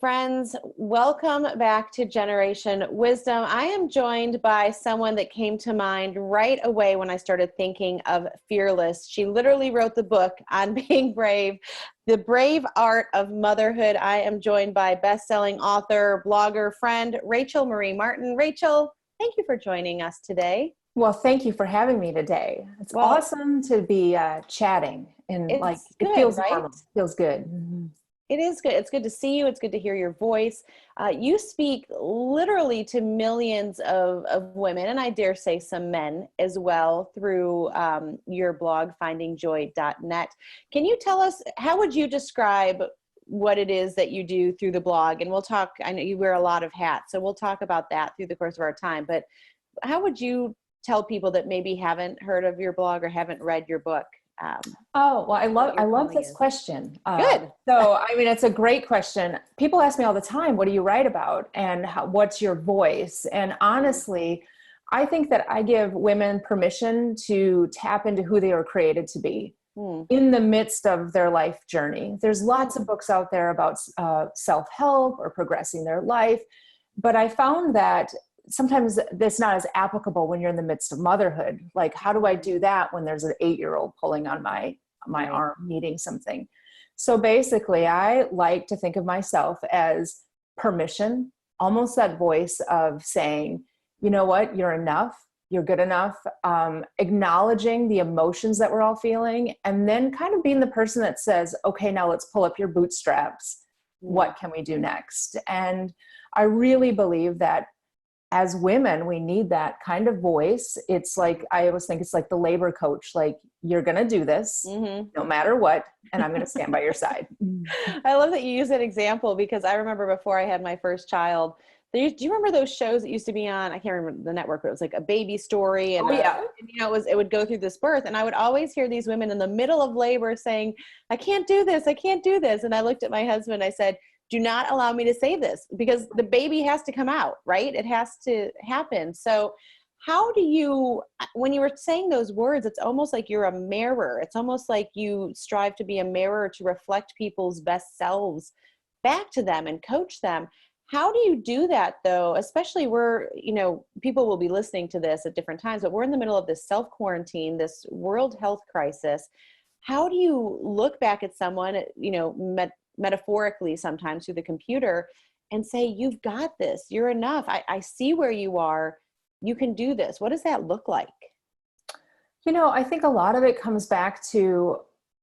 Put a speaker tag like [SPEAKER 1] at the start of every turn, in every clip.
[SPEAKER 1] Friends, welcome back to Generation Wisdom. I am joined by someone that came to mind right away when I started thinking of Fearless. She literally wrote the book on being brave, The Brave Art of Motherhood. I am joined by best-selling author, blogger, friend, Rachel Marie Martin. Rachel, thank you for joining us today.
[SPEAKER 2] Well, thank you for having me today. It's awesome to be chatting, and it feels
[SPEAKER 1] right?
[SPEAKER 2] normal. It feels good. Mm-hmm.
[SPEAKER 1] It is good. It's good to see you. It's good to hear your voice. You speak literally to millions of women, and I dare say some men as well, through your blog, findingjoy.net. Can you tell us, how would you describe what it is that you do through the blog? And we'll talk, I know you wear a lot of hats, so we'll talk about that through the course of our time. But how would you tell people that maybe haven't heard of your blog or haven't read your book?
[SPEAKER 2] I love this question.
[SPEAKER 1] Good.
[SPEAKER 2] It's a great question. People ask me all the time, what do you write about? And what's your voice? And honestly, I think that I give women permission to tap into who they were created to be in the midst of their life journey. There's lots of books out there about self-help or progressing their life. But I found that sometimes that's not as applicable when you're in the midst of motherhood. Like, how do I do that when there's an 8-year-old pulling on my arm needing something? So basically, I like to think of myself as permission, almost that voice of saying, you know what, you're enough, you're good enough, acknowledging the emotions that we're all feeling, and then kind of being the person that says, okay, now let's pull up your bootstraps. What can we do next? And I really believe that as women, we need that kind of voice. It's like, I always think it's like the labor coach, like, you're going to do this no matter what, and I'm going to stand by your side.
[SPEAKER 1] I love that you use that example, because I remember before I had my first child, do you remember those shows that used to be on, I can't remember the network, but it was like A Baby Story. And, it would go through this birth. And I would always hear these women in the middle of labor saying, I can't do this. I can't do this. And I looked at my husband, I said, do not allow me to say this, because the baby has to come out, right? It has to happen. So how do you, when you were saying those words, it's almost like you're a mirror. It's almost like you strive to be a mirror to reflect people's best selves back to them and coach them. How do you do that, though? Especially people will be listening to this at different times, but we're in the middle of this self-quarantine, this world health crisis. How do you look back at someone, metaphorically sometimes through the computer, and say, you've got this, you're enough, I see where you are, you can do this? What does that look like?
[SPEAKER 2] I think a lot of it comes back to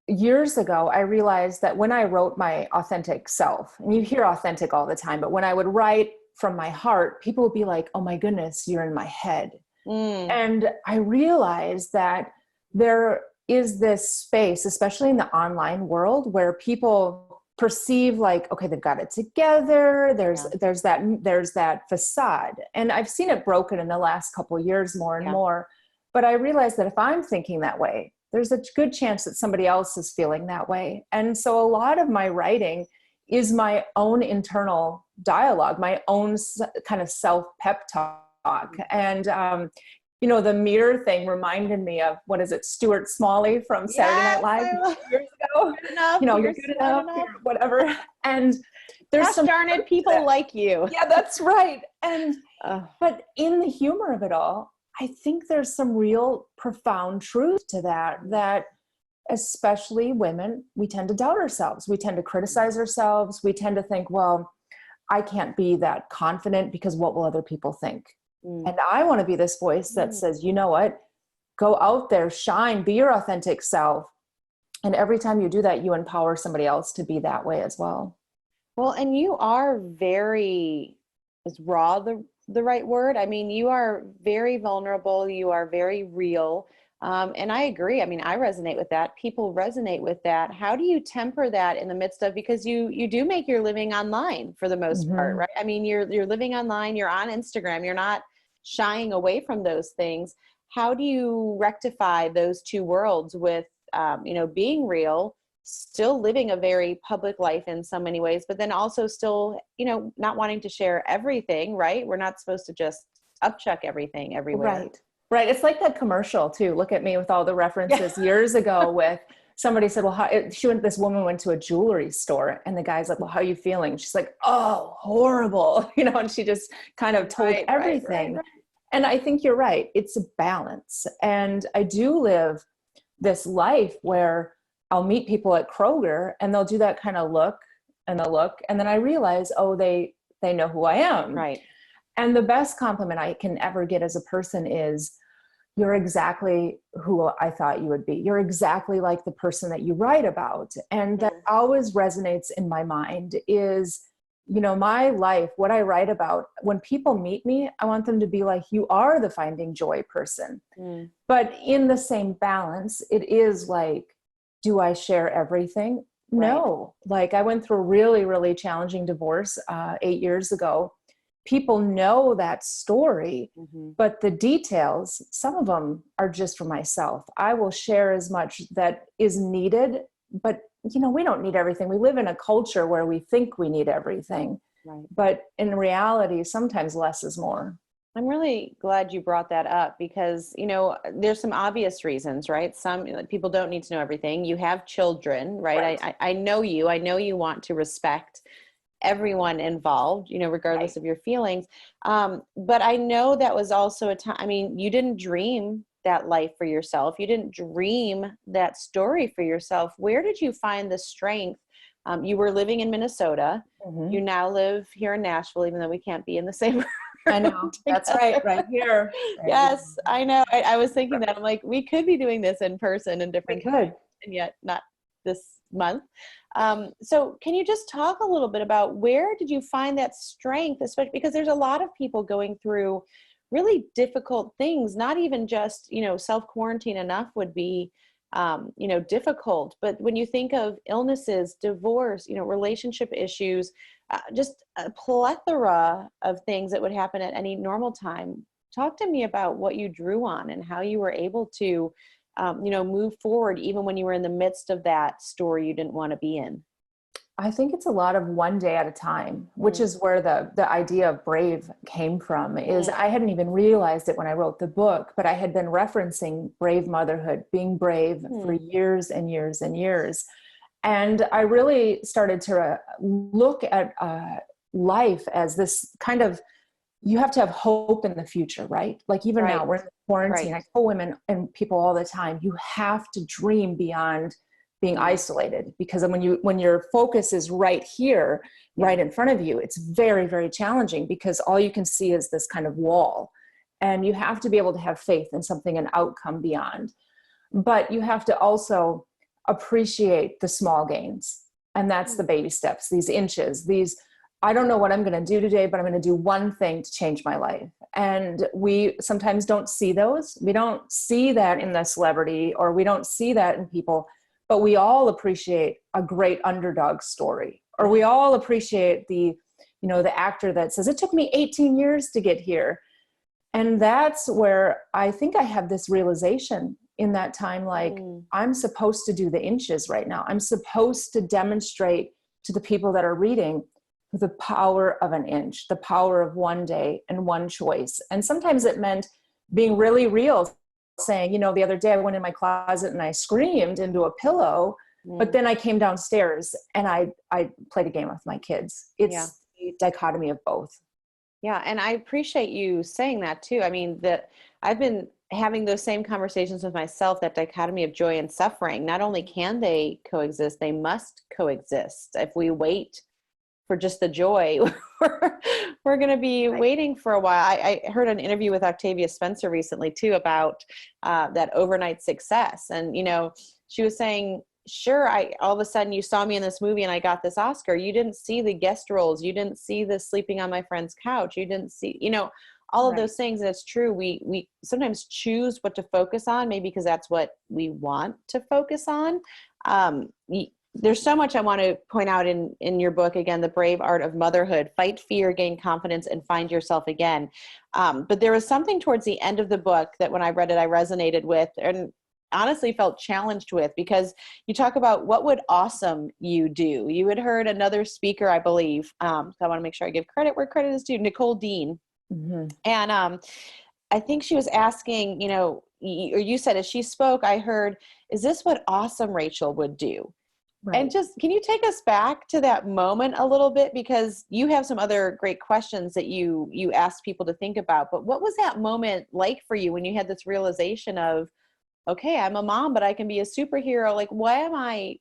[SPEAKER 2] years ago. I realized that when I wrote my authentic self, and you hear authentic all the time, but when I would write from my heart, people would be like, oh my goodness, you're in my head. And I realized that there is this space, especially in the online world, where people perceive like, okay, they've got it together. There's that facade. And I've seen it broken in the last couple of years more and more. But I realized that if I'm thinking that way, there's a good chance that somebody else is feeling that way. And so a lot of my writing is my own internal dialogue, my own kind of self-pep talk. And, the mirror thing reminded me of, what is it, Stuart Smalley from Saturday Night Live years ago? You're good enough, whatever. And there's
[SPEAKER 1] some darn it, people like you.
[SPEAKER 2] Yeah, that's right. And but in the humor of it all, I think there's some real profound truth to that especially women, we tend to doubt ourselves. We tend to criticize ourselves. We tend to think, well, I can't be that confident because what will other people think? And I want to be this voice that says, you know what, go out there, shine, be your authentic self. And every time you do that, you empower somebody else to be that way as well.
[SPEAKER 1] Well, and you are very, is raw the right word? I mean, you are very vulnerable. You are very real. And I agree. I mean, I resonate with that. People resonate with that. How do you temper that in the midst of, because you do make your living online for the most part, right? I mean, you're living online, you're on Instagram, you're not shying away from those things. How do you rectify those two worlds with, being real, still living a very public life in so many ways, but then also still, not wanting to share everything, right? We're not supposed to just upchuck everything everywhere.
[SPEAKER 2] Right. It's like that commercial too. Look at me with all the references years ago with somebody said, well, this woman went to a jewelry store and the guy's like, well, how are you feeling? She's like, oh, horrible. And she just kind of told everything. Right. And I think you're right. It's a balance. And I do live this life where I'll meet people at Kroger and they'll do that kind of look and they'll look. And then I realize, oh, they know who I am.
[SPEAKER 1] Right.
[SPEAKER 2] And the best compliment I can ever get as a person is, you're exactly who I thought you would be. You're exactly like the person that you write about. And that always resonates in my mind is, my life, what I write about, when people meet me, I want them to be like, you are the finding joy person. But in the same balance, it is like, do I share everything? Right. No. Like I went through a really, really challenging divorce 8 years ago. People know that story, but the details, some of them are just for myself. I will share as much that is needed, but we don't need everything. We live in a culture where we think we need everything, right? But in reality, sometimes less is more.
[SPEAKER 1] I'm really glad you brought that up because, there's some obvious reasons, right? Some people don't need to know everything. You have children, right? I know you. I know you want to respect everyone involved, regardless of your feelings. But I know that was also a time, you didn't dream that life for yourself. You didn't dream that story for yourself. Where did you find the strength? You were living in Minnesota. You now live here in Nashville, even though we can't be in the same room.
[SPEAKER 2] I know. That's right here.
[SPEAKER 1] Yes, I know. I was thinking that. I'm like, we could be doing this in person in different times, and yet not this month. So can you just talk a little bit about where did you find that strength, especially because there's a lot of people going through really difficult things, not even just, self-quarantine enough would be, difficult. But when you think of illnesses, divorce, relationship issues, just a plethora of things that would happen at any normal time. Talk to me about what you drew on and how you were able to, move forward, even when you were in the midst of that story you didn't want to be in.
[SPEAKER 2] I think it's a lot of one day at a time, which is where the idea of brave came from. Is I hadn't even realized it when I wrote the book, but I had been referencing brave motherhood, being brave for years and years and years. And I really started to look at life as this kind of, you have to have hope in the future, right? Like even now we're in quarantine. I tell women and people all the time, you have to dream beyond being isolated, because when your focus is right here, right in front of you, it's very, very challenging because all you can see is this kind of wall, and you have to be able to have faith in something, an outcome beyond. But you have to also appreciate the small gains. And that's the baby steps, these inches, I don't know what I'm going to do today, but I'm going to do one thing to change my life. And we sometimes don't see those. We don't see that in the celebrity, or we don't see that in people, but we all appreciate a great underdog story, or we all appreciate the actor that says, it took me 18 years to get here. And that's where I think I have this realization in that time, like I'm supposed to do the inches right now. I'm supposed to demonstrate to the people that are reading the power of an inch, the power of one day and one choice. And sometimes it meant being really real, saying, the other day I went in my closet and I screamed into a pillow, but then I came downstairs and I played a game with my kids. It's the dichotomy of both.
[SPEAKER 1] Yeah. And I appreciate you saying that too. That I've been having those same conversations with myself, that dichotomy of joy and suffering. Not only can they coexist, they must coexist. If we wait for just the joy, we're going to be waiting for a while. I heard an interview with Octavia Spencer recently too about that overnight success. And, she was saying, sure, all of a sudden you saw me in this movie and I got this Oscar. You didn't see the guest roles. You didn't see the sleeping on my friend's couch. You didn't see, all of those things. And it's true. We sometimes choose what to focus on, maybe because that's what we want to focus on. There's so much I want to point out in your book. Again, The Brave Art of Motherhood: Fight Fear, Gain Confidence, and Find Yourself Again. But there was something towards the end of the book that when I read it, I resonated with and honestly felt challenged with, because you talk about what would awesome you do. You had heard another speaker, I believe. So I want to make sure I give credit where credit is due, Nicole Dean. And I think she was asking, or you said as she spoke, I heard, is this what awesome Rachel would do? Right. And just, can you take us back to that moment a little bit? Because you have some other great questions that you asked people to think about, but what was that moment like for you when you had this realization of, okay, I'm a mom, but I can be a superhero. Like, what am I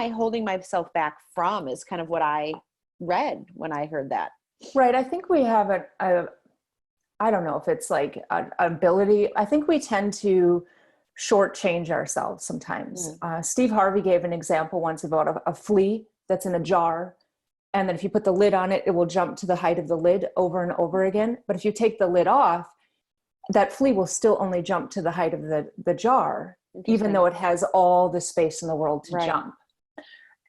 [SPEAKER 1] holding myself back from, is kind of what I read when I heard that.
[SPEAKER 2] Right. I think we have I don't know if it's like an ability. I think we tend to shortchange ourselves sometimes. Steve Harvey gave an example once about a flea that's in a jar. And then if you put the lid on it, it will jump to the height of the lid over and over again. But if you take the lid off, that flea will still only jump to the height of the jar, even though it has all the space in the world to jump.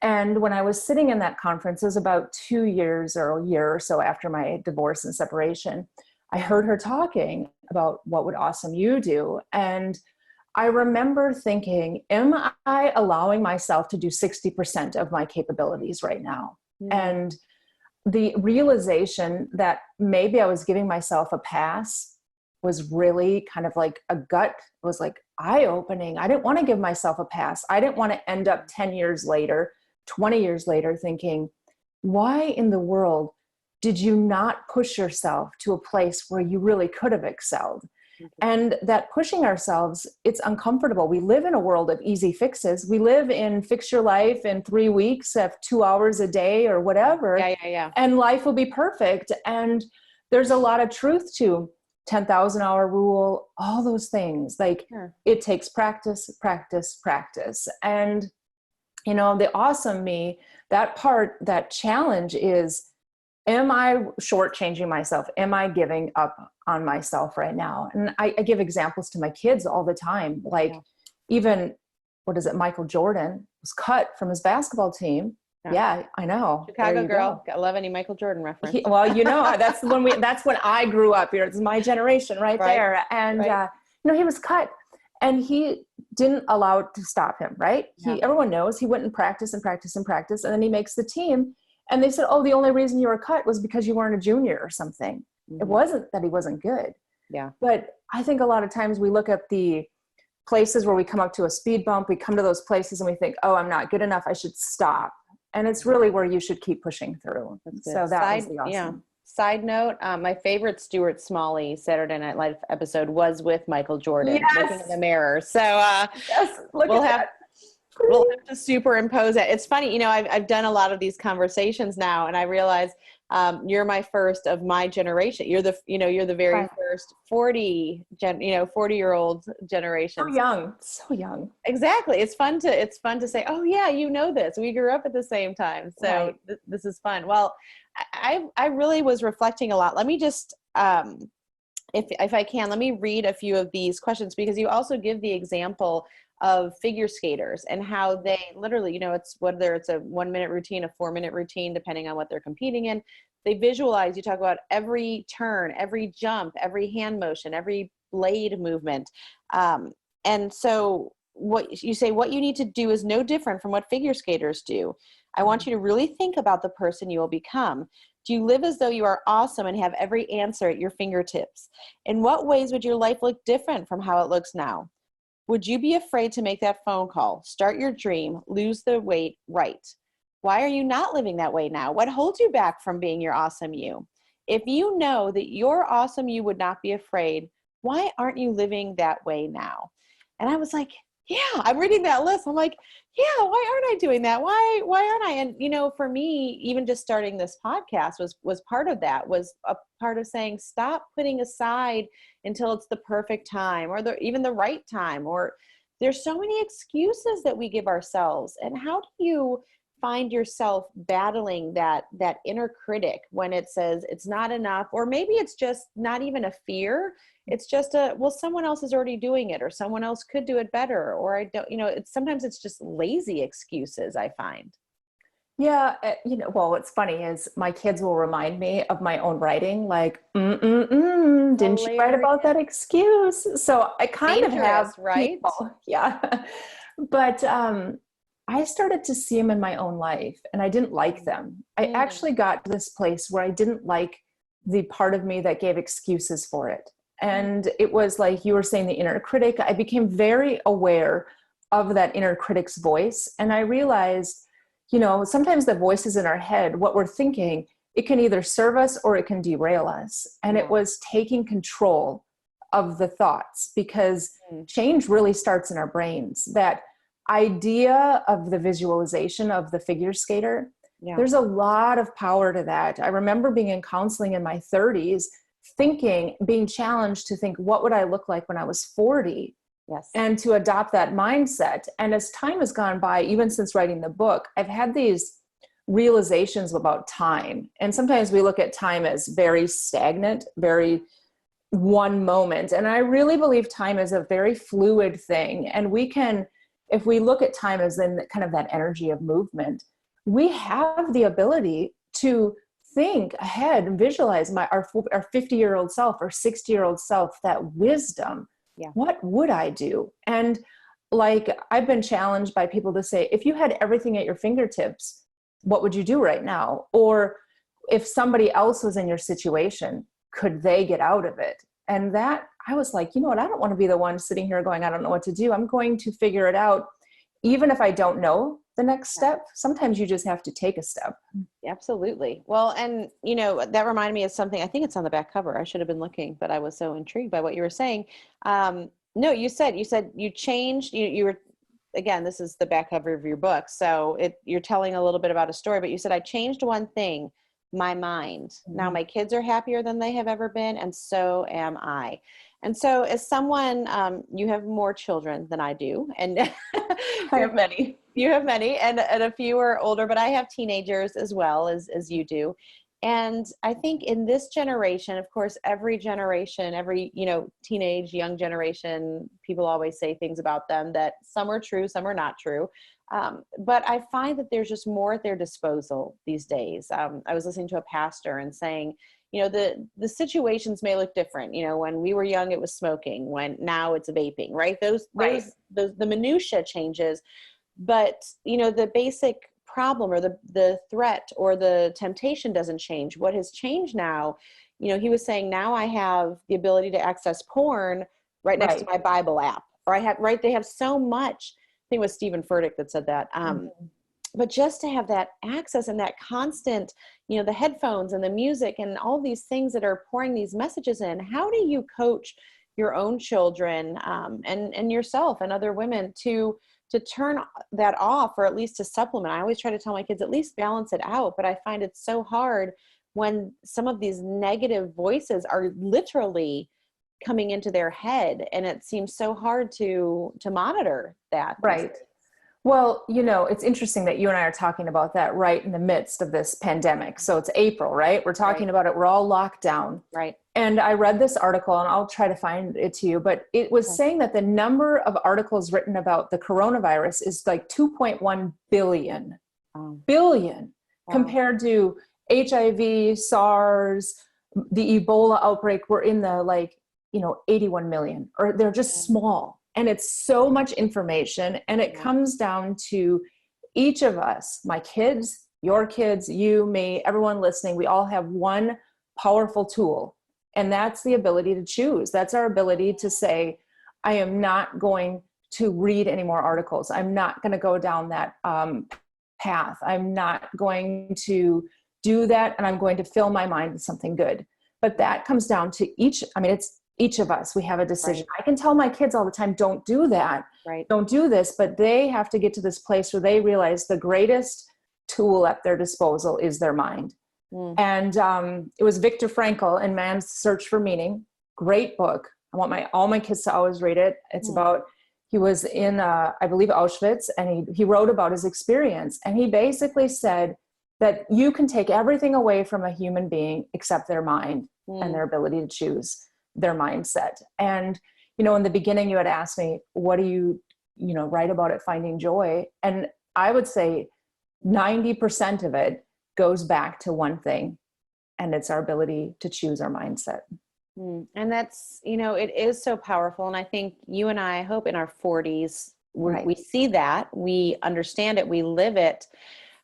[SPEAKER 2] And when I was sitting in that conference, it was about 2 years or a year or so after my divorce and separation, I heard her talking about what would awesome you do. And I remember thinking, am I allowing myself to do 60% of my capabilities right now? Mm-hmm. And the realization that maybe I was giving myself a pass was really kind of like a gut, was like eye-opening. I didn't want to give myself a pass. I didn't want to end up 10 years later, 20 years later thinking, why in the world did you not push yourself to a place where you really could have excelled? Mm-hmm. And that pushing ourselves, it's uncomfortable. We live in a world of easy fixes. We live in fix your life in 3 weeks at 2 hours a day or whatever.
[SPEAKER 1] Yeah.
[SPEAKER 2] And life will be perfect. And there's a lot of truth to 10,000 hour rule, all those things. Like It takes practice. And, you know, the awesome me, that part, that challenge is, am I shortchanging myself? Am I giving up on myself right now? And I give examples to my kids all the time. Like even, Michael Jordan was cut from his basketball team. Yeah, I know.
[SPEAKER 1] Chicago girl. I love any Michael Jordan reference.
[SPEAKER 2] That's when I grew up here. It's my generation right there. And, he was cut and he didn't allow it to stop him, right? Yeah. Everyone knows he went and practiced. And then he makes the team. And they said, oh, the only reason you were cut was because you weren't a junior or something. Mm-hmm. It wasn't that he wasn't good. Yeah. But I think a lot of times we look at the places where we come up to a speed bump, we come to those places and we think, oh, I'm not good enough, I should stop. And it's really where you should keep pushing through. So that was the awesome. Yeah.
[SPEAKER 1] Side note, my favorite Stuart Smalley Saturday Night Live episode was with Michael Jordan, looking in the mirror. So we'll have to superimpose it. It's funny, I've done a lot of these conversations now, and I realize you're my first of my generation. You're the very first 40-year-old generation.
[SPEAKER 2] So young.
[SPEAKER 1] Exactly. It's fun to say, oh yeah, this. We grew up at the same time. So this is fun. Well, I really was reflecting a lot. Let me just, if I can, let me read a few of these questions, because you also give the example of figure skaters and how they literally, it's whether it's a 1 minute routine, a 4 minute routine, depending on what they're competing in. They visualize, you talk about every turn, every jump, every hand motion, every blade movement. And so what you say, what you need to do is no different from what figure skaters do. I want you to really think about the person you will become. Do you live as though you are awesome and have every answer at your fingertips? In what ways would your life look different from how it looks now? Would you be afraid to make that phone call, start your dream, lose the weight? Right. Why are you not living that way now? What holds you back from being your awesome you? If you know that your awesome you would not be afraid, why aren't you living that way now? And I was like, yeah, I'm reading that list. I'm like, yeah, why aren't I doing that? Why aren't I? And, for me, even just starting this podcast was part of that, was a part of saying, stop putting aside until it's the perfect time or even the right time. Or there's so many excuses that we give ourselves. And how do you find yourself battling that inner critic when it says it's not enough, or maybe it's just not even a fear. It's just someone else is already doing it, or someone else could do it better. Or I don't, sometimes it's just lazy excuses, I find.
[SPEAKER 2] Yeah. What's funny is my kids will remind me of my own writing, like, didn't you write about that excuse? So I kind of have,
[SPEAKER 1] right?
[SPEAKER 2] People, yeah. But, I started to see them in my own life and I didn't like them. I actually got to this place where I didn't like the part of me that gave excuses for it. And it was like you were saying, the inner critic. I became very aware of that inner critic's voice. And I realized, sometimes the voices in our head, what we're thinking, it can either serve us or it can derail us. And it was taking control of the thoughts, because change really starts in our brains. That idea of the visualization of the figure skater, there's a lot of power to that. I remember being in counseling in my 30s, being challenged to think, what would I look like when I was 40?
[SPEAKER 1] Yes.
[SPEAKER 2] And to adopt that mindset. And as time has gone by, even since writing the book, I've had these realizations about time. And sometimes we look at time as very stagnant, very one moment. And I really believe time is a very fluid thing. And we can, if we look at time as in kind of that energy of movement, we have the ability to think ahead and visualize our 50-year-old self or 60-year-old self, that wisdom. What would I do? And like, I've been challenged by people to say, if you had everything at your fingertips, what would you do right now? Or if somebody else was in your situation, could they get out of it? And that, I was like, you know what? I don't want to be the one sitting here going, I don't know what to do. I'm going to figure it out. Even if I don't know the next step, sometimes you just have to take a step.
[SPEAKER 1] Absolutely. Well, and that reminded me of something, I think it's on the back cover. I should have been looking, but I was so intrigued by what you were saying. No, you said you changed, you were, again, this is the back cover of your book. So you're telling a little bit about a story, but you said, I changed one thing, my mind. Now my kids are happier than they have ever been. And so am I. And so as someone, you have more children than I do. And
[SPEAKER 2] I have many.
[SPEAKER 1] You have many, and a few are older, but I have teenagers as well as you do. And I think in this generation, of course, every generation, every, teenage, young generation, people always say things about them that some are true, some are not true. But I find that there's just more at their disposal these days. I was listening to a pastor and saying, the situations may look different. When we were young, it was smoking. When now it's vaping, right? The minutia changes, but the basic problem or the threat or the temptation doesn't change. What has changed now, he was saying, now I have the ability to access porn right next to my Bible app, or they have so much. I think it was Stephen Furtick that said that. But just to have that access and that constant, the headphones and the music and all these things that are pouring these messages in, how do you coach your own children and yourself and other women to turn that off, or at least to supplement? I always try to tell my kids, at least balance it out. But I find it so hard when some of these negative voices are literally coming into their head, and it seems so hard to monitor that.
[SPEAKER 2] Right. Well, it's interesting that you and I are talking about that right in the midst of this pandemic. So it's April, right? We're talking about it. We're all locked down.
[SPEAKER 1] Right.
[SPEAKER 2] And I read this article, and I'll try to find it to you, but it was saying that the number of articles written about the coronavirus is like 2.1 billion, compared to HIV, SARS, the Ebola outbreak. We're in the 81 million, or they're just small. And it's so much information, and it comes down to each of us, my kids, your kids, you, me, everyone listening. We all have one powerful tool, and that's the ability to choose. That's our ability to say, I am not going to read any more articles. I'm not going to go down that path. I'm not going to do that, and I'm going to fill my mind with something good. But that comes down to it's each of us. We have a decision. I can tell my kids all the time, don't do that. Don't do this. But they have to get to this place where they realize the greatest tool at their disposal is their mind. And it was Viktor Frankl in Man's Search for Meaning. Great book. I want all my kids to always read it. It's about, he was in, I believe, Auschwitz, and he wrote about his experience. And he basically said that you can take everything away from a human being except their mind and their ability to choose their mindset. And, in the beginning you had asked me, what do you write about it, finding joy? And I would say 90% of it goes back to one thing, and it's our ability to choose our mindset.
[SPEAKER 1] And that's, it is so powerful. And I think you and I hope in our 40s, we see that, we understand it, we live it.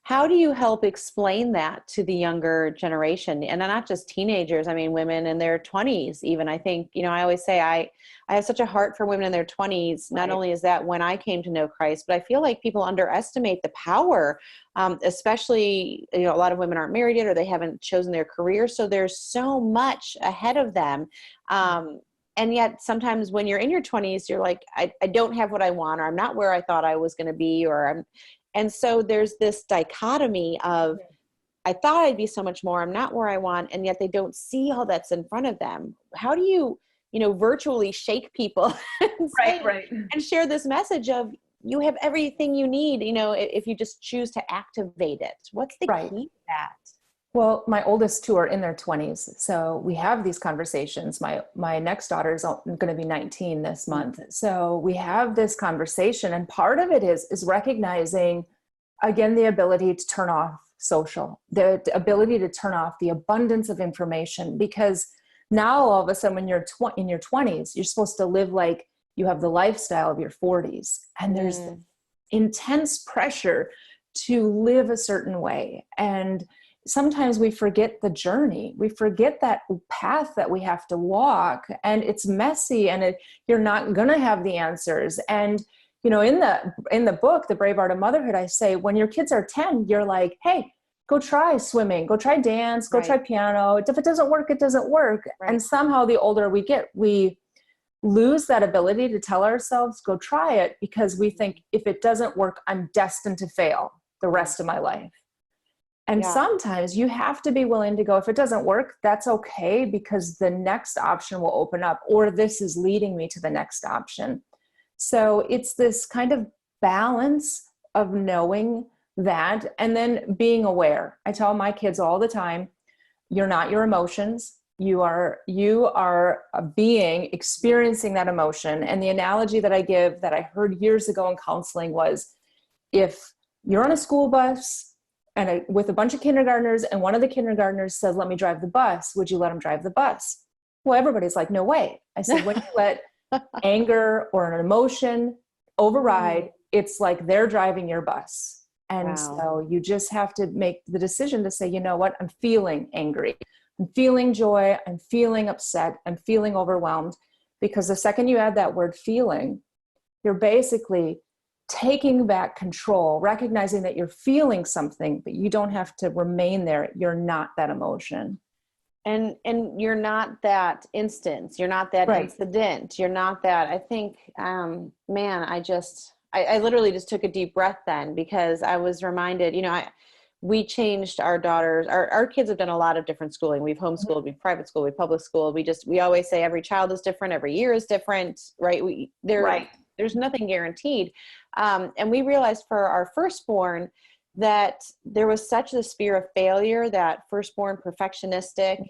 [SPEAKER 1] How do you help explain that to the younger generation? And not just teenagers, I mean, women in their 20s, even. I think, I always say I have such a heart for women in their 20s. Not only is that when I came to know Christ, but I feel like people underestimate the power, especially, a lot of women aren't married yet or they haven't chosen their career. So there's so much ahead of them. And yet sometimes when you're in your 20s, you're like, I don't have what I want, or I'm not where I thought I was going to be, and so there's this dichotomy of, I thought I'd be so much more, I'm not where I want, and yet they don't see all that's in front of them. How do you, virtually shake people and share this message of, you have everything you need, if you just choose to activate it? What's the key to that?
[SPEAKER 2] Well, my oldest two are in their 20s. So we have these conversations. My next daughter is going to be 19 this month. So we have this conversation. And part of it is recognizing, again, the ability to turn off social, the ability to turn off the abundance of information. Because now all of a sudden when you're in your 20s, you're supposed to live like you have the lifestyle of your 40s. And there's intense pressure to live a certain way. And sometimes we forget the journey. We forget that path that we have to walk, and it's messy, and you're not going to have the answers. And, in the book, The Brave Art of Motherhood, I say, when your kids are 10, you're like, hey, go try swimming, go try dance, go try piano. If it doesn't work, it doesn't work. And somehow the older we get, we lose that ability to tell ourselves, go try it, because we think if it doesn't work, I'm destined to fail the rest of my life. And sometimes you have to be willing to go, if it doesn't work, that's okay, because the next option will open up, or this is leading me to the next option. So it's this kind of balance of knowing that, and then being aware. I tell my kids all the time, you're not your emotions. You are a being experiencing that emotion. And the analogy that I give, that I heard years ago in counseling, was, if you're on a school bus and with a bunch of kindergartners, and one of the kindergartners says, let me drive the bus, would you let him drive the bus? Well, everybody's like, no way. I said, when you let anger or an emotion override, it's like they're driving your bus. And so you just have to make the decision to say, you know what, I'm feeling angry, I'm feeling joy, I'm feeling upset, I'm feeling overwhelmed. Because the second you add that word feeling, you're basically taking back control, recognizing that you're feeling something, but you don't have to remain there. You're not that emotion.
[SPEAKER 1] And you're not that instance. You're not that incident. You're not that. I think, man, I literally just took a deep breath then, because I was reminded, we changed our daughters. Our kids have done a lot of different schooling. We've homeschooled, we've private school, we've public school. We always say every child is different. Every year is different, right? There's nothing guaranteed. And we realized for our firstborn that there was such this fear of failure, that firstborn perfectionistic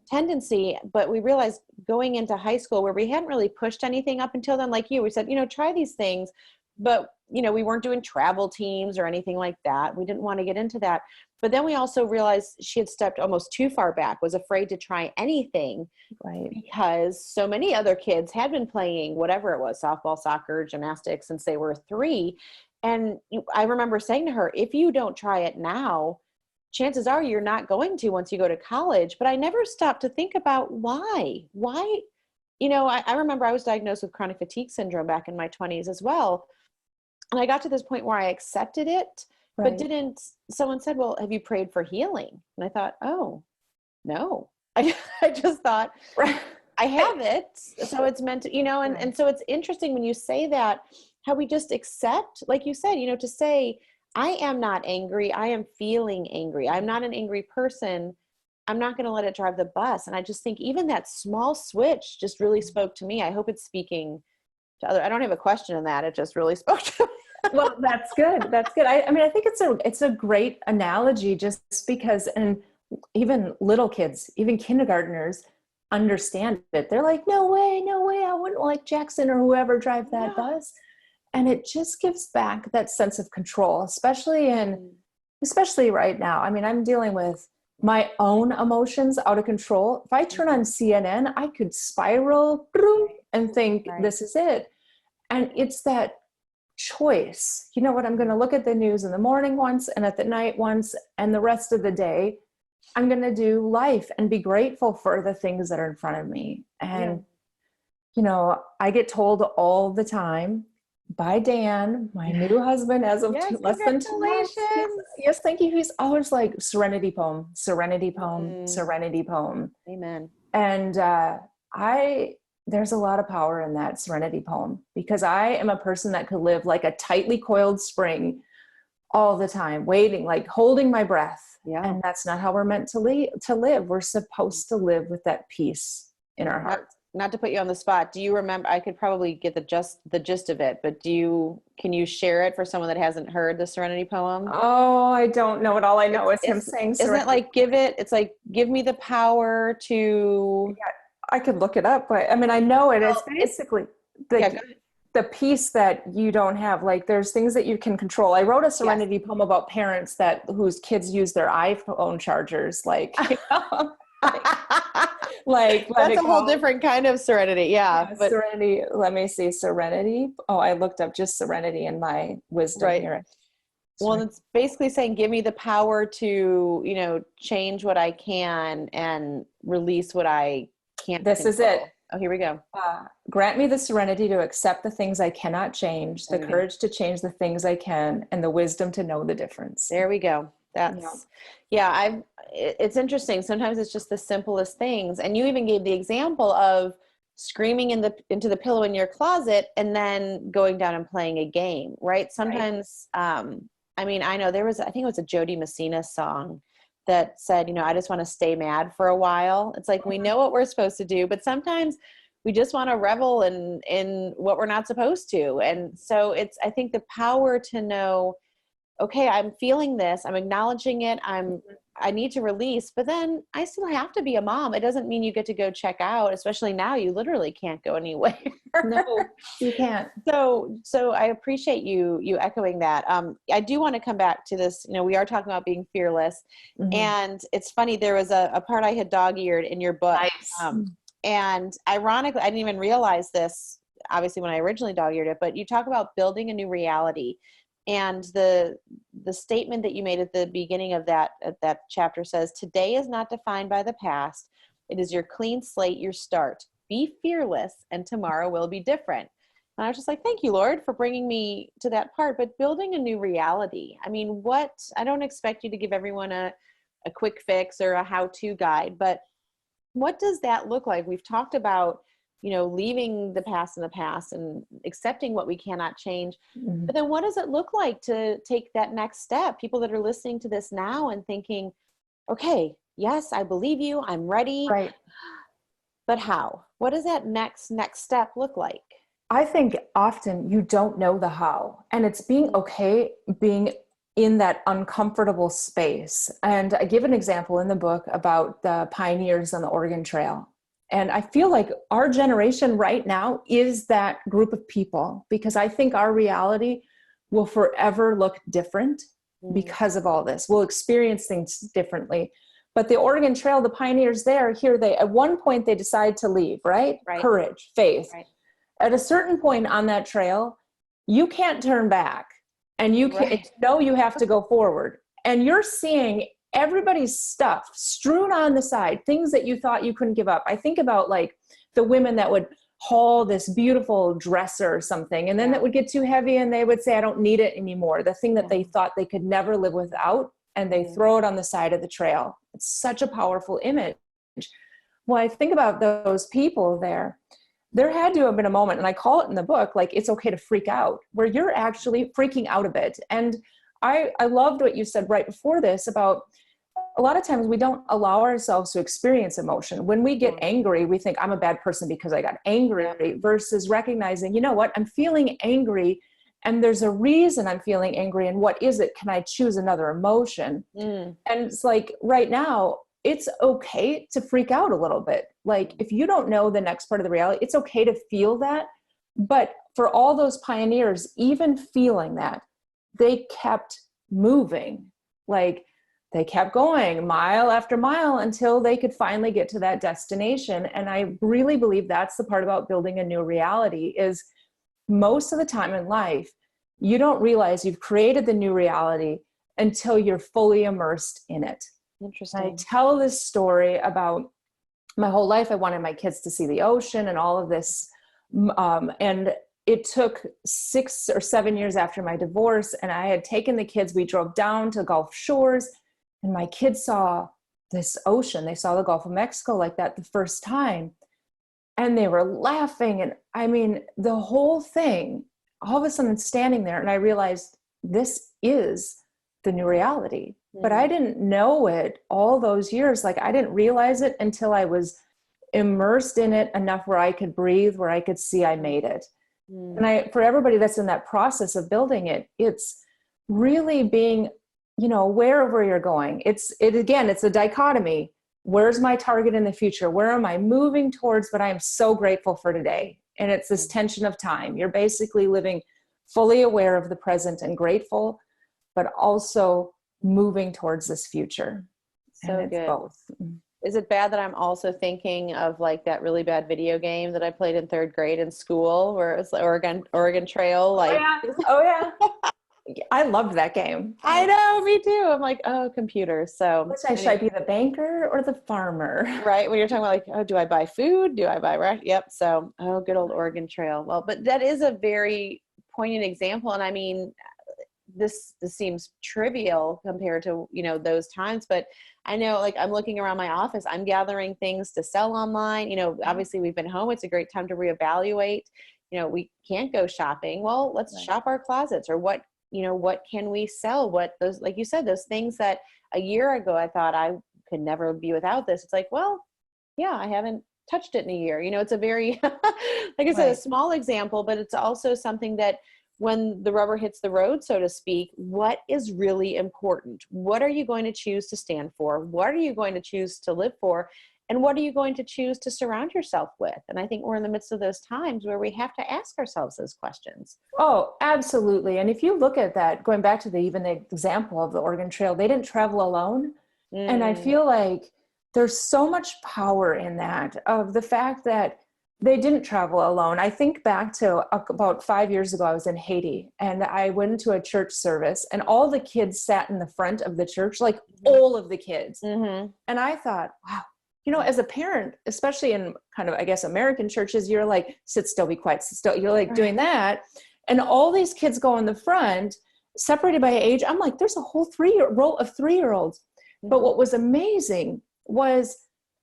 [SPEAKER 1] tendency. But we realized going into high school, where we hadn't really pushed anything up until then, like you, we said, try these things. But, we weren't doing travel teams or anything like that. We didn't want to get into that. But then we also realized she had stepped almost too far back, was afraid to try anything, because so many other kids had been playing whatever it was, softball, soccer, gymnastics, since they were 3. And I remember saying to her, if you don't try it now, chances are you're not going to once you go to college. But I never stopped to think about why. I remember I was diagnosed with chronic fatigue syndrome back in my 20s as well. And I got to this point where I accepted it, but someone said, well, have you prayed for healing? And I thought, oh, no. I just thought, I have it. So it's meant to, and so it's interesting when you say that, how we just accept, like you said, to say, I am not angry. I am feeling angry. I'm not an angry person. I'm not going to let it drive the bus. And I just think even that small switch just really spoke to me. I hope it's speaking to other. I don't have a question in that. It just really spoke to me.
[SPEAKER 2] Well, that's good. That's good. I mean, I think it's a great analogy, just because, and even little kids, even kindergartners understand it. They're like, no way, I wouldn't let Jackson or whoever drive that bus. And it just gives back that sense of control, especially right now. I mean, I'm dealing with my own emotions out of control. If I turn on CNN, I could spiral and think this is it. And it's that choice. You know what? I'm going to look at the news in the morning once and at the night once, and the rest of the day, I'm going to do life and be grateful for the things that are in front of me. And, you know, I get told all the time by Dan, my new husband, as of less than 2 months. Yes, thank you. He's always like, serenity poem, serenity poem, serenity poem.
[SPEAKER 1] Amen.
[SPEAKER 2] And there's a lot of power in that serenity poem, because I am a person that could live like a tightly coiled spring all the time, waiting, like holding my breath.
[SPEAKER 1] Yeah.
[SPEAKER 2] And that's not how we're meant to live. We're supposed to live with that peace in our hearts.
[SPEAKER 1] Not to put you on the spot, do you remember, I could probably get the gist of it, but can you share it for someone that hasn't heard the serenity poem?
[SPEAKER 2] Oh, I don't know it. All I know is him saying serenity.
[SPEAKER 1] Isn't it like, it's like, give me the power to...
[SPEAKER 2] Yeah, I could look it up, but I mean, I know it. It's basically the peace that you don't have. Like, there's things that you can control. I wrote a serenity poem about parents whose kids use their iPhone chargers. Like, you know, like
[SPEAKER 1] that's a whole different kind of serenity. Yeah,
[SPEAKER 2] but serenity. Let me see, serenity. Oh, I looked up just serenity in my wisdom here.
[SPEAKER 1] Well, it's basically saying, give me the power to, you know, change what I can and release what I can't.
[SPEAKER 2] This is it.
[SPEAKER 1] Oh, here we go.
[SPEAKER 2] Grant me the serenity to accept the things I cannot change, the courage to change the things I can, and the wisdom to know the difference.
[SPEAKER 1] There we go. It's interesting. Sometimes it's just the simplest things. And you even gave the example of screaming into the pillow in your closet and then going down and playing a game, right? Sometimes, I mean, I know I think it was a Jody Messina song that said, you know, I just want to stay mad for a while. It's like, we know what we're supposed to do, but sometimes we just want to revel in what we're not supposed to. And so I think the power to know, okay, I'm feeling this, I'm acknowledging it, I need to release, but then I still have to be a mom. It doesn't mean you get to go check out, especially now you literally can't go anywhere.
[SPEAKER 2] No, you can't.
[SPEAKER 1] So I appreciate you echoing that. I do want to come back to this, you know, we are talking about being fearless, and it's funny, there was a part I had dog-eared in your book.
[SPEAKER 2] Nice.
[SPEAKER 1] And ironically, I didn't even realize this, obviously, when I originally dog-eared it, but you talk about building a new reality. And the statement that you made at the beginning of that chapter says, today is not defined by the past. It is your clean slate, your start. Be fearless, and tomorrow will be different. And I was just like, thank you, Lord, for bringing me to that part. But building a new reality, I mean, I don't expect you to give everyone a quick fix or a how-to guide, but what does that look like? We've talked about, you know, leaving the past in the past and accepting what we cannot change. But then what does it look like to take that next step? People that are listening to this now and thinking, okay, yes, I believe you, I'm ready.
[SPEAKER 2] Right.
[SPEAKER 1] But how? What does that next step look like?
[SPEAKER 2] I think often you don't know the how, and it's being okay being in that uncomfortable space. And I give an example in the book about the pioneers on the Oregon Trail. And I feel like our generation right now is that group of people, because I think our reality will forever look different because of all this. We'll experience things differently. But the Oregon Trail, the pioneers at one point they decide to leave, right? Courage, faith. Right. At a certain point on that trail, you can't turn back, and you have to go forward. And you're seeing everybody's stuff strewn on the side, things that you thought you couldn't give up. I think about like the women that would haul this beautiful dresser or something, and then that would get too heavy and they would say, I don't need it anymore. The thing that they thought they could never live without, and they throw it on the side of the trail. It's such a powerful image. When I think about those people there had to have been a moment, and I call it in the book, like, it's okay to freak out, where you're actually freaking out a bit. And I loved what you said right before this about a lot of times we don't allow ourselves to experience emotion. When we get angry, we think I'm a bad person because I got angry, versus recognizing, you know what, I'm feeling angry and there's a reason I'm feeling angry. And what is it? Can I choose another emotion? And it's like right now, it's okay to freak out a little bit. Like if you don't know the next part of the reality, it's okay to feel that. But for all those pioneers, even feeling that, they kept moving. Like they kept going mile after mile until they could finally get to that destination. And I really believe that's the part about building a new reality is most of the time in life, you don't realize you've created the new reality until you're fully immersed in it.
[SPEAKER 1] Interesting.
[SPEAKER 2] And I tell this story about my whole life. I wanted my kids to see the ocean and all of this. And it took 6 or 7 years after my divorce, and I had taken the kids, we drove down to Gulf Shores, and my kids saw this ocean. They saw the Gulf of Mexico like that the first time. And they were laughing. And I mean, the whole thing, all of a sudden standing there, and I realized this is the new reality. But I didn't know it all those years. Like, I didn't realize it until I was immersed in it enough where I could breathe, where I could see I made it. And for everybody that's in that process of building it, it's really being, aware of where you're going. It's a dichotomy. Where's my target in the future? Where am I moving towards? But I am so grateful for today. And it's this tension of time. You're basically living fully aware of the present and grateful, but also moving towards this future.
[SPEAKER 1] So
[SPEAKER 2] and it's
[SPEAKER 1] good.
[SPEAKER 2] Both.
[SPEAKER 1] Is it bad that I'm also thinking of like that really bad video game that I played in 3rd grade in school where it was Oregon Trail? Like,
[SPEAKER 2] oh yeah. I loved that game.
[SPEAKER 1] I know, me too. I'm like, oh, computers. So
[SPEAKER 2] should I be the banker or the farmer?
[SPEAKER 1] Right. When you're talking about like, oh, do I buy food? Do I buy Yep. So, oh, good old Oregon Trail. Well, but that is a very poignant example. And I mean, this seems trivial compared to, those times, but I know, like, I'm looking around my office, I'm gathering things to sell online. Obviously we've been home. It's a great time to reevaluate. We can't go shopping. Well, let's shop our closets, or what can we sell? What those, like you said, those things that a year ago I thought I could never be without this. It's like, well, yeah, I haven't touched it in a year. It's a very, like I said, a small example, but it's also something that when the rubber hits the road, so to speak, what is really important? What are you going to choose to stand for? What are you going to choose to live for? And what are you going to choose to surround yourself with? And I think we're in the midst of those times where we have to ask ourselves those questions.
[SPEAKER 2] Oh, absolutely. And if you look at that, going back to the example of the Oregon Trail, they didn't travel alone. And I feel like there's so much power in that, of the fact that they didn't travel alone. I think back to about 5 years ago, I was in Haiti, and I went to a church service, and all the kids sat in the front of the church, like all of the kids. And I thought, wow, as a parent, especially in kind of, I guess, American churches, you're like, sit still, be quiet, sit still. You're like doing that. And all these kids go in the front, separated by age. I'm like, there's a whole row of 3-year-olds. But what was amazing was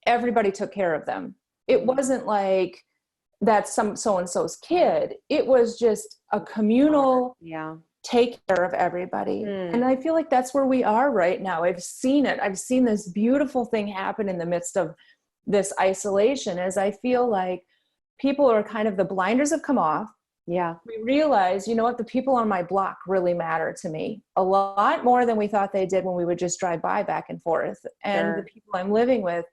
[SPEAKER 2] everybody took care of them. It wasn't like that's some so-and-so's kid. It was just a communal take care of everybody. And I feel like that's where we are right now. I've seen it. I've seen this beautiful thing happen in the midst of this isolation, as I feel like people are kind of, the blinders have come off.
[SPEAKER 1] Yeah.
[SPEAKER 2] We realize, the people on my block really matter to me a lot more than we thought they did when we would just drive by back and forth. And the people I'm living with,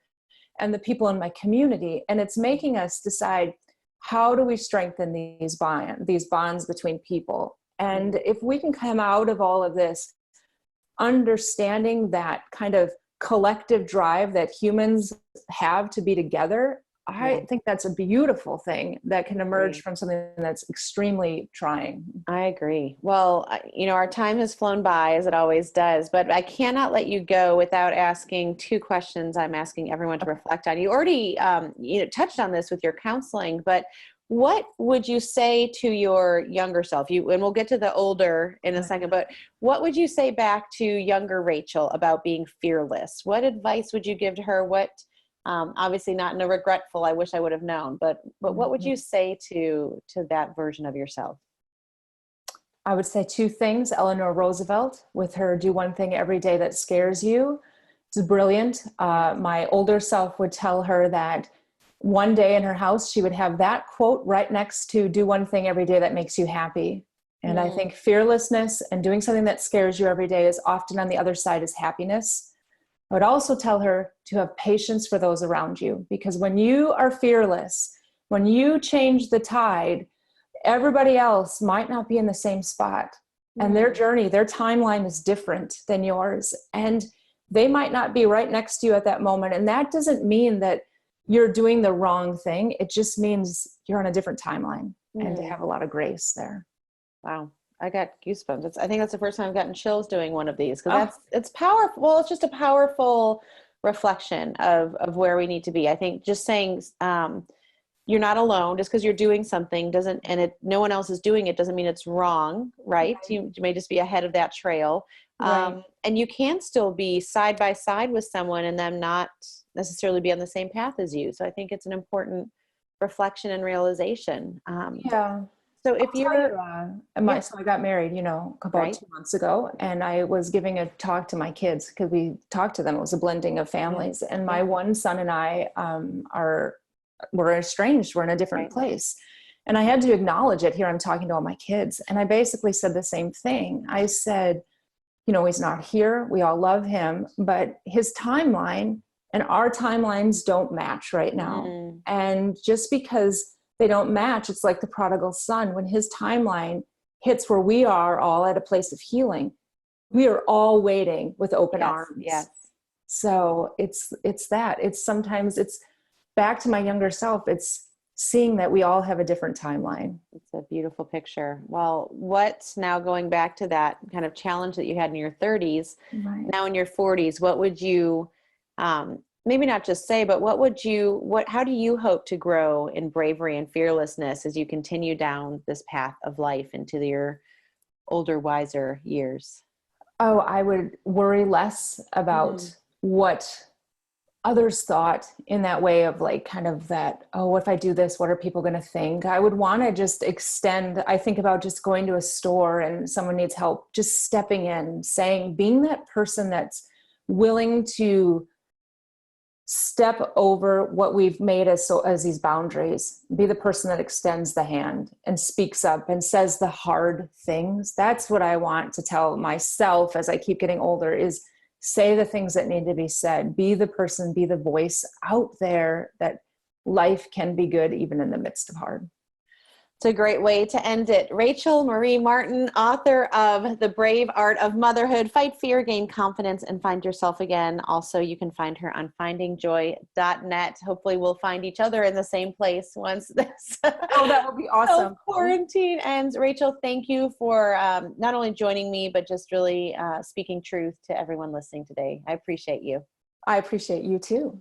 [SPEAKER 2] and the people in my community. And it's making us decide, how do we strengthen these bonds between people? And if we can come out of all of this, understanding that kind of collective drive that humans have to be together, I think that's a beautiful thing that can emerge from something that's extremely trying.
[SPEAKER 1] I agree. Well, our time has flown by, as it always does, but I cannot let you go without asking 2 questions I'm asking everyone to reflect on. You already touched on this with your counseling, but what would you say to your younger self? And we'll get to the older in a second, but what would you say back to younger Rachel about being fearless? What advice would you give to her? What, obviously not in a regretful, I wish I would have known, but what would you say to that version of yourself?
[SPEAKER 2] I would say 2 things. Eleanor Roosevelt, with her "do one thing every day that scares you." It's brilliant. My older self would tell her that one day in her house, she would have that quote right next to "do one thing every day that makes you happy." And I think fearlessness and doing something that scares you every day is often on the other side is happiness. I would also tell her to have patience for those around you, because when you are fearless, when you change the tide, everybody else might not be in the same spot, and their journey, their timeline is different than yours. And they might not be right next to you at that moment. And that doesn't mean that you're doing the wrong thing. It just means you're on a different timeline, and to have a lot of grace there.
[SPEAKER 1] Wow. I got goosebumps. I think that's the first time I've gotten chills doing one of these, because it's powerful. Well, it's just a powerful reflection of where we need to be. I think just saying, you're not alone just because you're doing something doesn't, and no one else is doing it doesn't mean it's wrong. Right. You may just be ahead of that trail.
[SPEAKER 2] Right.
[SPEAKER 1] And you can still be side by side with someone and them not necessarily be on the same path as you. So I think it's an important reflection and realization.
[SPEAKER 2] Yeah.
[SPEAKER 1] So if you're,
[SPEAKER 2] so I got married, about 2 months ago, and I was giving a talk to my kids because we talked to them. It was a blending of families, and my one son and I we're estranged. We're in a different place, and I had to acknowledge it. Here I'm talking to all my kids, and I basically said the same thing. I said, he's not here. We all love him, but his timeline and our timelines don't match right now. And just because they don't match, it's like the prodigal son. When his timeline hits where we are all at a place of healing, we are all waiting with open arms.
[SPEAKER 1] Yes.
[SPEAKER 2] So it's that. Sometimes it's back to my younger self. It's seeing that we all have a different timeline.
[SPEAKER 1] It's a beautiful picture. Well, what's now going back to that kind of challenge that you had in your 30s, now in your 40s, what would you, maybe not just say, but how do you hope to grow in bravery and fearlessness as you continue down this path of life into your older, wiser years?
[SPEAKER 2] Oh, I would worry less about what others thought in that way of like kind of that, oh, if I do this, what are people going to think? I would want to just extend. I think about just going to a store and someone needs help, just stepping in, being that person that's willing to step over what we've made as these boundaries, be the person that extends the hand and speaks up and says the hard things. That's what I want to tell myself as I keep getting older, is say the things that need to be said, be the person, be the voice out there that life can be good even in the midst of hard.
[SPEAKER 1] It's a great way to end it. Rachel Marie Martin, author of The Brave Art of Motherhood, Fight Fear, Gain Confidence, and Find Yourself Again. Also, you can find her on findingjoy.net. Hopefully we'll find each other in the same place once this
[SPEAKER 2] that would be awesome.
[SPEAKER 1] Quarantine ends. Rachel, thank you for not only joining me, but just really speaking truth to everyone listening today. I appreciate you.
[SPEAKER 2] I appreciate you too.